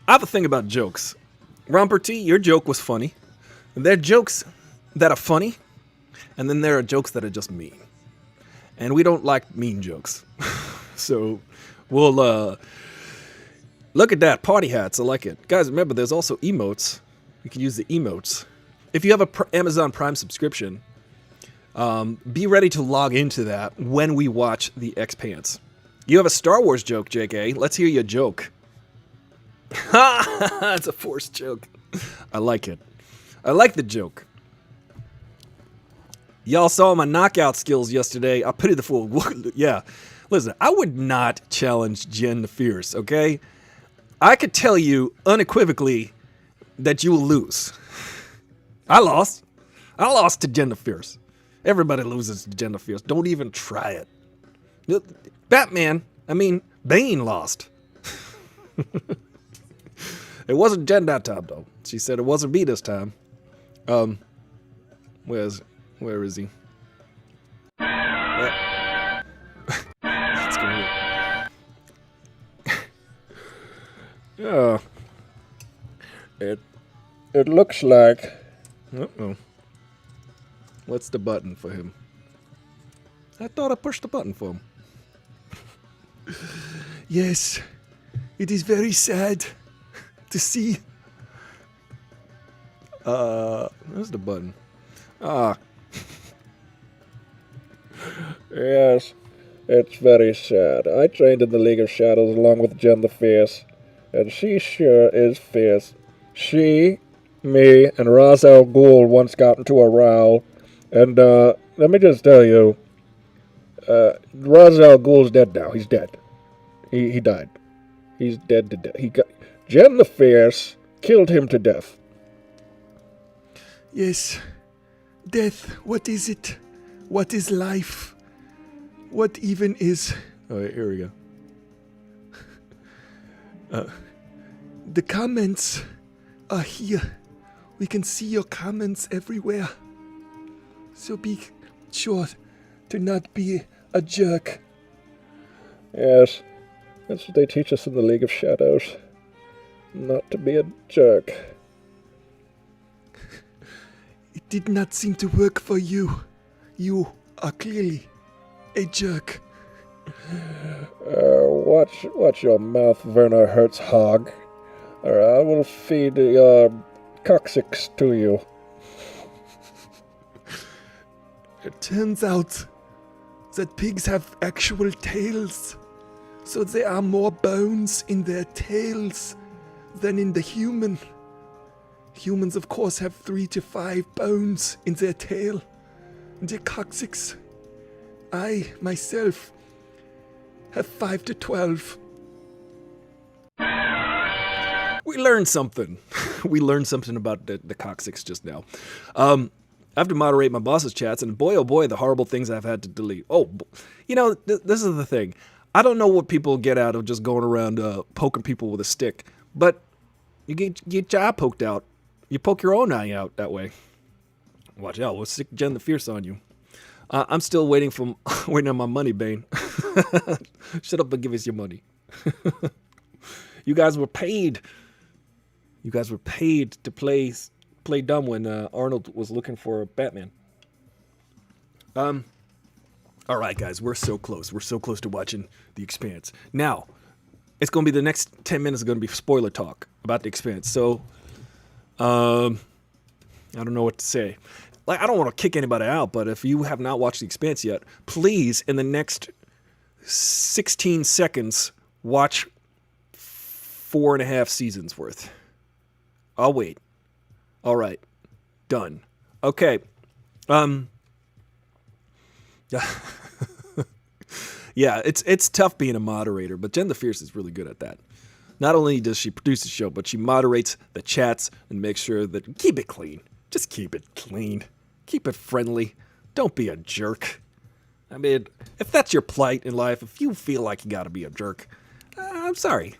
I have a thing about jokes. Romper T, your joke was funny. There are jokes that are funny, and then there are jokes that are just mean. And we don't like mean jokes. So we'll look at that. Party hats. I like it. Guys, remember, there's also emotes. You can use the emotes. If you have a Amazon Prime subscription, be ready to log into that when we watch the Expanse. You have a Star Wars joke, JK. Let's hear your joke. It's a forced joke. I like it. I like the joke. Y'all saw my knockout skills yesterday. I pity the fool. Yeah. Listen, I would not challenge Jen the Fierce, okay? I could tell you unequivocally that you will lose. I lost. I lost to Jen the Fierce. Everybody loses to Jen the Fierce. Don't even try it. Bane lost. It wasn't Jen that time, though. She said it wasn't me this time. Where is he? Let's go here. Yeah. It looks like... Uh-oh. What's the button for him? I thought I pushed the button for him. Yes, it is very sad to see. Where's the button? Ah. Yes, it's very sad. I trained in the League of Shadows along with Jen the Fierce, and she sure is fierce. She, me, and Ra's al Ghul once got into a row, and let me just tell you, Ra's al Ghul's dead now. He's dead. He died. He's dead to death. Jen the Fierce killed him to death. Yes, death, what is it? What is life? What even is... Oh, here we go. The comments are here. We can see your comments everywhere. So be sure to not be a jerk. Yes, that's what they teach us in the League of Shadows. Not to be a jerk. It did not seem to work for you. You are clearly a jerk. Watch your mouth, Werner Herzog, or I will feed your coccyx to you. It turns out that pigs have actual tails, so there are more bones in their tails than in the human. Humans, of course, have 3 to 5 bones in their tail and their coccyx. I, myself, have 5 to 12. We learned something. We learned something about the coccyx just now. I have to moderate my boss's chats, and boy, oh boy, the horrible things I've had to delete. Oh, this is the thing. I don't know what people get out of just going around poking people with a stick, but you get your eye poked out. You poke your own eye out that way. Watch out, we'll stick Jen the Fierce on you. I'm still waiting on my money, Bane. Shut up and give us your money. You guys were paid. You guys were paid to play dumb when Arnold was looking for Batman. All right, guys, we're so close. We're so close to watching The Expanse. Now, it's going to be the next 10 minutes is going to be spoiler talk about The Expanse. So, I don't know what to say. Like, I don't want to kick anybody out, but if you have not watched The Expanse yet, please, in the next 16 seconds, watch 4.5 seasons worth. I'll wait. All right. Done. Okay. Yeah, it's tough being a moderator, but Jen the Fierce is really good at that. Not only does she produce the show, but she moderates the chats and makes sure that keep it clean. Just keep it clean. Keep it friendly. Don't be a jerk. I mean, if that's your plight in life, if you feel like you gotta be a jerk, I'm sorry.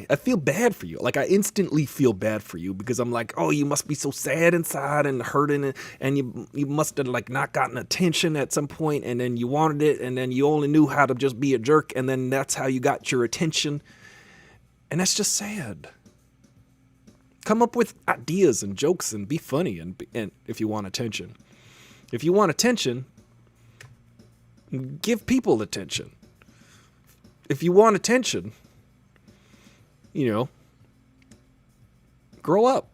I feel bad for you. Like, I instantly feel bad for you because I'm like, oh, you must be so sad inside and hurting, and you must have, like, not gotten attention at some point, and then you wanted it, and then you only knew how to just be a jerk, and then that's how you got your attention. And that's just sad. Come up with ideas and jokes and be funny, and if you want attention. If you want attention, give people attention. If you want attention, grow up.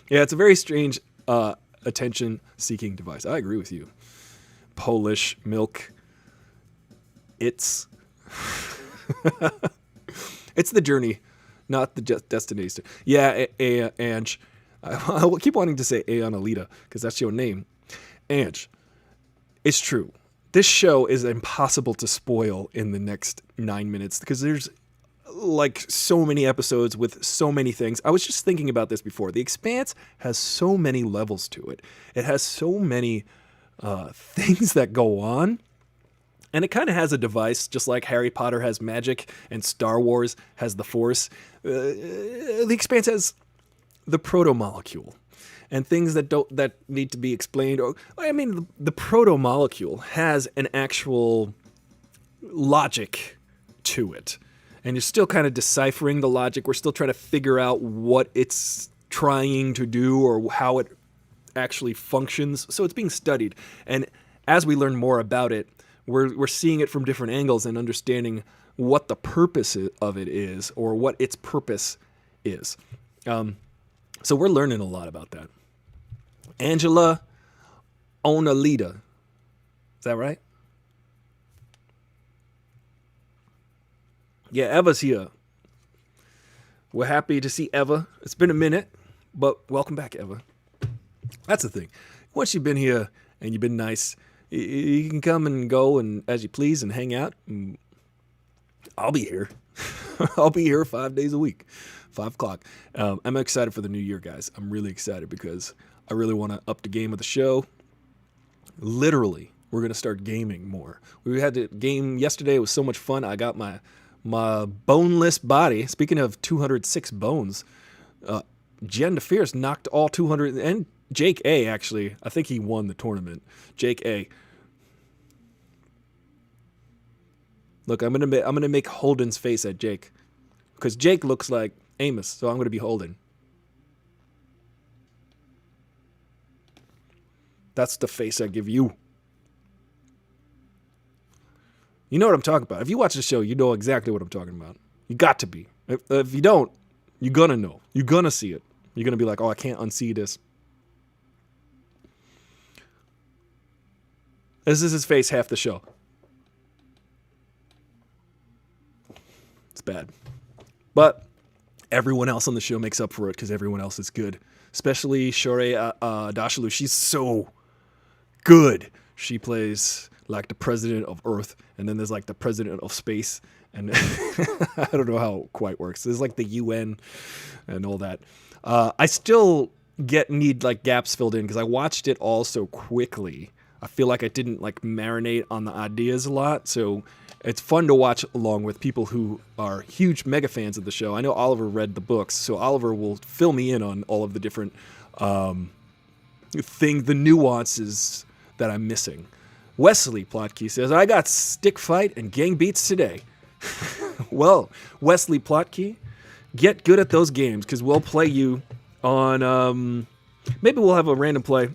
Yeah, it's a very strange attention-seeking device. I agree with you. Polish milk. It's it's the journey, not the destination. Yeah, Ange. I keep wanting to say Alita because that's your name. Ange, it's true. This show is impossible to spoil in the next 9 minutes because there's like so many episodes with so many things. I was just thinking about this before. The Expanse has so many levels to it. It has so many things that go on. And it kind of has a device, just like Harry Potter has magic and Star Wars has the Force. The Expanse has the proto-molecule. And things that need to be explained. The proto-molecule has an actual logic to it. And you're still kind of deciphering the logic. We're still trying to figure out what it's trying to do or how it actually functions. So it's being studied. And as we learn more about it, we're seeing it from different angles and understanding what the purpose of it is or what its purpose is. So we're learning a lot about that. Angela Onalita. Is that right? Yeah, Eva's here. We're happy to see Eva. It's been a minute, but welcome back, Eva. That's the thing. Once you've been here and you've been nice, you can come and go and as you please and hang out. And I'll be here. I'll be here 5 days a week, 5 o'clock. I'm excited for the new year, guys. I'm really excited because I really want to up the game of the show. Literally, we're going to start gaming more. We had the game yesterday. It was so much fun. I got my boneless body. Speaking of 206 bones, Jen the Fierce knocked all 200, and Jake A, actually. I think he won the tournament. Jake A. Look, I'm gonna make Holden's face at Jake. Because Jake looks like Amos, so I'm gonna be Holden. That's the face I give you. You know what I'm talking about. If you watch the show, you know exactly what I'm talking about. You got to be. If you don't, you're gonna know. You're gonna see it. You're gonna be like, oh, I can't unsee this. This is his face half the show. It's bad. But everyone else on the show makes up for it because everyone else is good. Especially Shore Dashalu. She's so good. She plays like the president of Earth, and then there's like the president of space, and I don't know how it quite works. There's like the UN and all that. I still need like gaps filled in because I watched it all so quickly. I feel like I didn't like marinate on the ideas a lot, so it's fun to watch along with people who are huge mega fans of the show. I know Oliver read the books, so Oliver will fill me in on all of the different the nuances that I'm missing. Wesley Plotke says, I got stick fight and gang beats today. Well, Wesley Plotke, get good at those games because we'll play you on, maybe we'll have a random play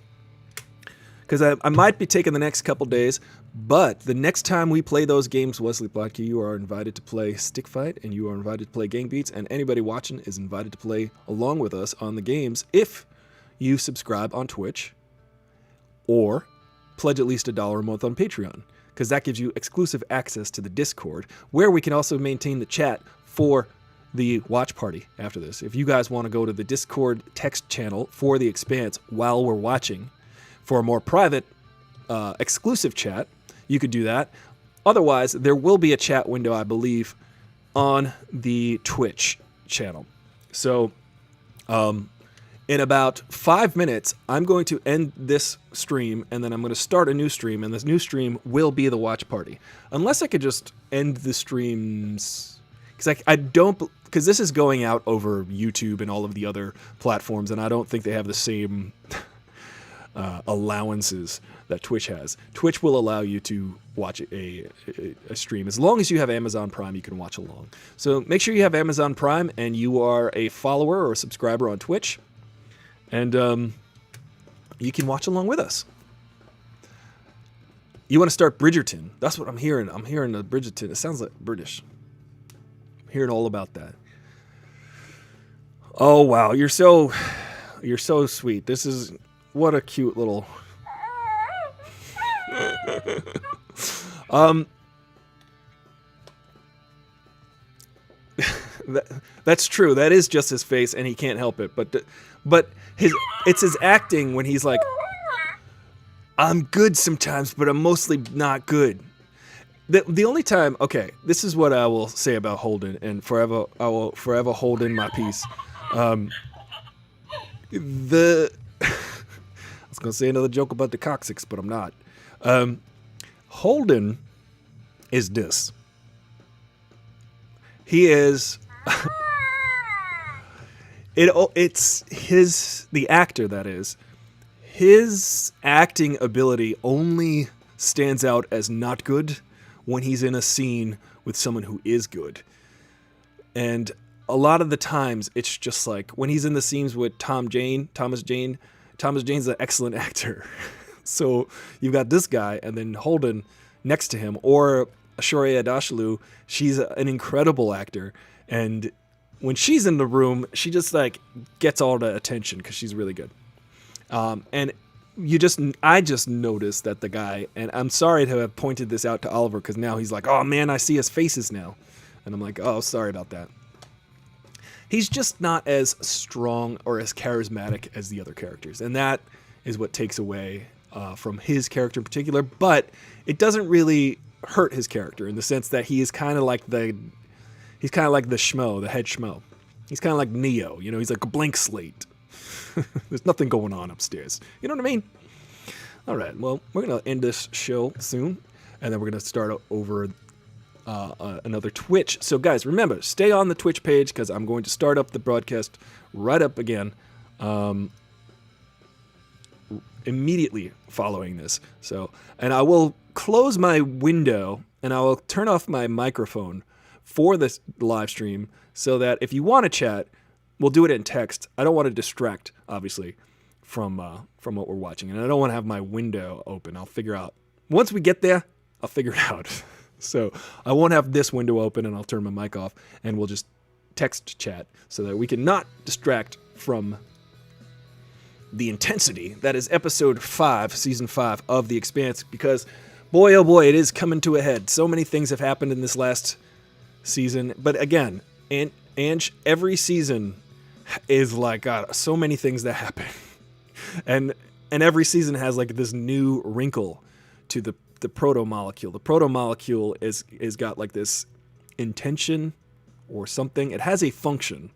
because I might be taking the next couple days, but the next time we play those games, Wesley Plotke, you are invited to play stick fight and you are invited to play gang beats, and anybody watching is invited to play along with us on the games if you subscribe on Twitch or pledge at least $1 a month on Patreon, because that gives you exclusive access to the Discord, where we can also maintain the chat for the watch party after this. If you guys want to go to the Discord text channel for the Expanse while we're watching for a more private, exclusive chat, you could do that. Otherwise, there will be a chat window, I believe, on the Twitch channel. So, in about 5 minutes, I'm going to end this stream, and then I'm going to start a new stream, and this new stream will be the watch party. Unless I could just end the streams, because I don't, because this is going out over YouTube and all of the other platforms, and I don't think they have the same allowances that Twitch has. Twitch will allow you to watch a stream. As long as you have Amazon Prime, you can watch along. So make sure you have Amazon Prime, and you are a follower or a subscriber on Twitch. And you can watch along with us. You want to start Bridgerton. That's what I'm hearing. I'm hearing the Bridgerton. It sounds like British. I'm hearing all about that. Oh, wow. You're so sweet. This is, what a cute little... That's true. That is just his face, and he can't help it. But it's his acting when he's like, I'm good sometimes, but I'm mostly not good. The only time, okay, this is what I will say about Holden, and I will forever hold in my peace. I was gonna say another joke about the coccyx, but I'm not. Holden is this. He is. It's the actor that is. His acting ability only stands out as not good when he's in a scene with someone who is good. And a lot of the times it's just like when he's in the scenes with Thomas Jane's an excellent actor. So you've got this guy and then Holden next to him, or Shoria Dashalu, she's an incredible actor, and when she's in the room, she just like gets all the attention because she's really good. And I just noticed that the guy, and I'm sorry to have pointed this out to Oliver because now he's like, oh man, I see his faces now. And I'm like, oh, sorry about that. He's just not as strong or as charismatic as the other characters. And that is what takes away from his character in particular. But it doesn't really hurt his character in the sense that he is kind of like the schmo, the head schmo. He's kind of like Neo, you know, he's like a blank slate. There's nothing going on upstairs. You know what I mean? All right, well, we're going to end this show soon, and then we're going to start over another Twitch. So, guys, remember, stay on the Twitch page because I'm going to start up the broadcast right up again immediately following this. So, and I will close my window, and I will turn off my microphone for this live stream so that if you want to chat, we'll do it in text. I don't want to distract, obviously, from what we're watching. And I don't want to have my window open. I'll figure out. Once we get there, I'll figure it out. So I won't have this window open, and I'll turn my mic off, and we'll just text chat so that we can not distract from the intensity that is episode 5, season 5 of The Expanse, because boy, oh boy, it is coming to a head. So many things have happened in this last season. But again, Ange, every season is like, God, so many things that happen. And every season has like this new wrinkle to the proto-molecule. The proto-molecule is got like this intention or something. It has a function.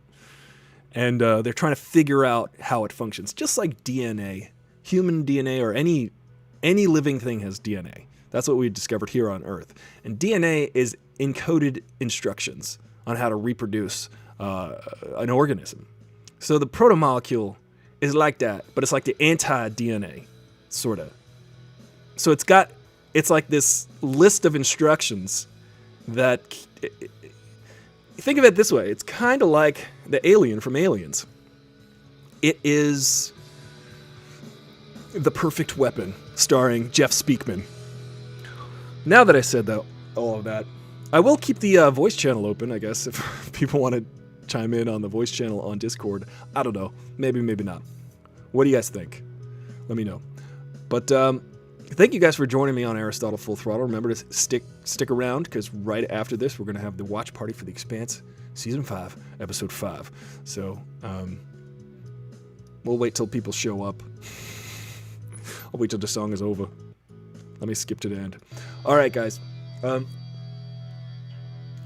And they're trying to figure out how it functions. Just like DNA. Human DNA or any living thing has DNA. That's what we discovered here on Earth. And DNA is encoded instructions on how to reproduce an organism. So the proto-molecule is like that, but it's like the anti-DNA, sort of. So it's like this list of instructions that, think of it this way, it's kind of like the alien from Aliens. It is The Perfect Weapon, starring Jeff Speakman. Now that I said all of that, I will keep the voice channel open, I guess, if people want to chime in on the voice channel on Discord. I don't know. Maybe, maybe not. What do you guys think? Let me know. But thank you guys for joining me on Aristotle Full Throttle. Remember to stick around, because right after this, we're going to have the watch party for The Expanse, Season 5, Episode 5. So, we'll wait till people show up. I'll wait till the song is over. Let me skip to the end. All right, guys. I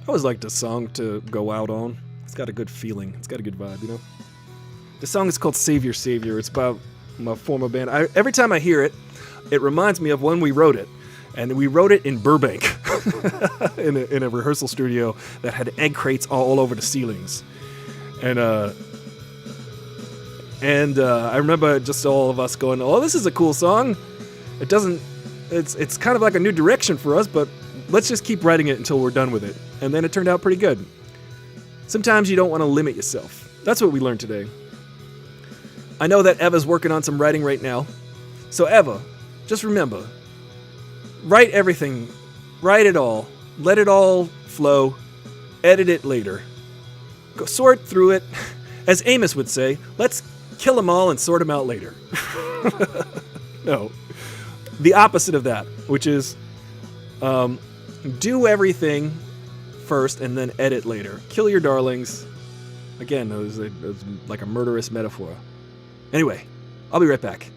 always like the song to go out on. It's got a good feeling. It's got a good vibe, you know? The song is called Savior Savior. It's about my former band. Every time I hear it, it reminds me of when we wrote it. And we wrote it in Burbank in a rehearsal studio that had egg crates all over the ceilings. And I remember just all of us going, "Oh, this is a cool song. It's kind of like a new direction for us, but let's just keep writing it until we're done with it." And then it turned out pretty good. Sometimes you don't want to limit yourself. That's what we learned today. I know that Eva's working on some writing right now. So Eva, just remember, write everything. Write it all. Let it all flow. Edit it later. Go sort through it. As Amos would say, let's kill them all and sort them out later. No. The opposite of that, which is do everything first and then edit later. Kill your darlings. Again, it was like a murderous metaphor. Anyway, I'll be right back.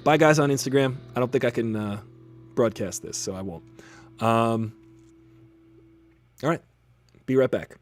Bye, guys, on Instagram. I don't think I can broadcast this, so I won't. All right. Be right back.